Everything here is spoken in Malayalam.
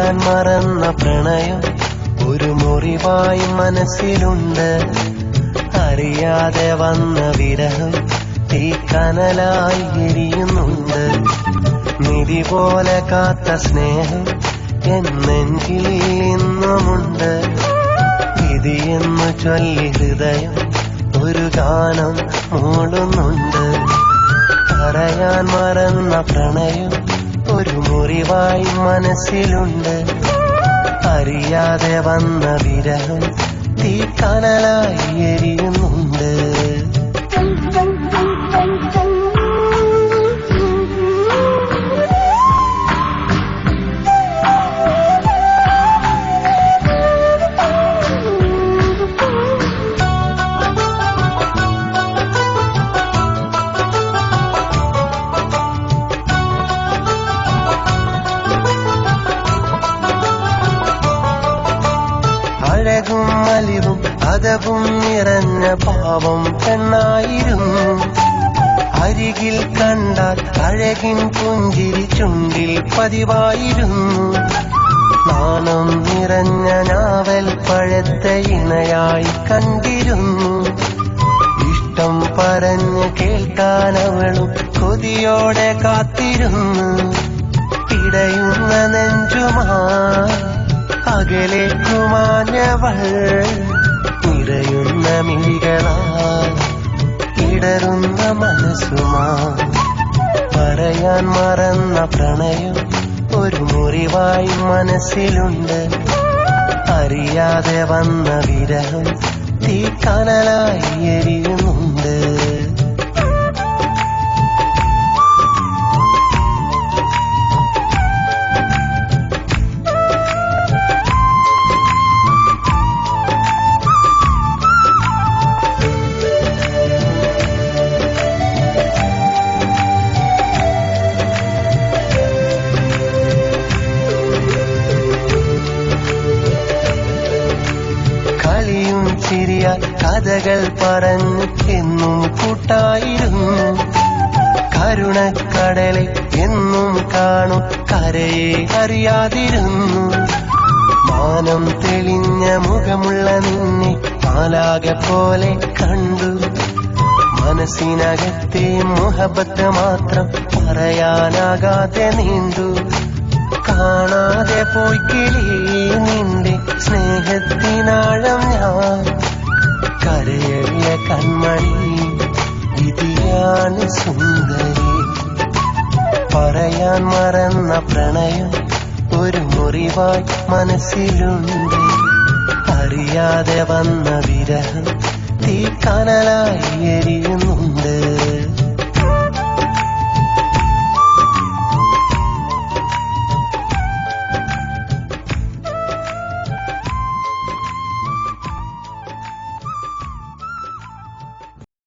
പറയാൻ മറന്ന പ്രണയം ഒരു മുറിവായി മനസ്സിലുണ്ട്. അറിയാതെ വന്ന വിരഹം തീക്കനലായി എരിയുന്നുണ്ട്. നിധി പോലെ കാത്ത സ്നേഹം എന്നെങ്കിൽ ഇന്നുമുണ്ട്. വിധിയെന്നു ചൊല്ലി ഹൃദയം ഒരു ഗാനം മൂളുന്നുണ്ട്. പറയാൻ മറന്ന പ്രണയം ഒരു മുറിവായി മനസ്സിലുണ്ട്. അറിയാതെ വന്ന വിരഹം തീക്കനലായി എരിയുന്നുണ്ട്. അഴകും അലിവും അതവും നിറഞ്ഞ പാവം പെണ്ണായിരുന്നു. അരികിൽ കണ്ടാൽ അഴകിൻ പുഞ്ചിരി ചുണ്ടിൽ പതിവായിരുന്നു. നാണം നിറഞ്ഞ നാവൽ പഴത്തെ ഇണയായി കണ്ടിരുന്നു. ഇഷ്ടം പറഞ്ഞ് കേൾക്കാൻ അവളും കൊതിയോടെ കാത്തിരുന്നു. പിടയുന്ന നെഞ്ചുമായി അകലേക്കുമാഞ്ഞവൾ നിറയുന്ന മിഴികളാൽ ഇടറുന്ന മനസ്സുമാ. പറയാൻ മറന്ന പ്രണയം ഒരു മുറിവായി മനസ്സിലുണ്ട്. അറിയാതെ വന്ന വിരഹം തീക്കനലായി എരിയുന്നുണ്ട്. ചിരിയാൽ കഥകൾ പറഞ്ഞ് എന്നും കൂട്ടായിരുന്നു. കരുണക്കടലെ എന്നും കാണും കരയെ അറിയാതിരുന്നു. മാനം തെളിഞ്ഞ മുഖമുള്ള നിന്നെ മാലാക പോലെ കണ്ടു. മനസ്സിനകത്തെ മുഹബത്ത് മാത്രം പറയാനാകാതെ നീണ്ടു. കാണാതെ പോയി കിളി നിന്റെ സ്നേഹത്തിനാഴം ഞാൻ. കരയഴിയ കൺമണി വിധിയാണ് സുന്ദരി. പറയാൻ മറന്ന പ്രണയം ഒരു മുറിവായി മനസ്സിലുണ്ട്. അറിയാതെ വന്ന വിരഹം തീക്കനലായി എരിയുന്നു.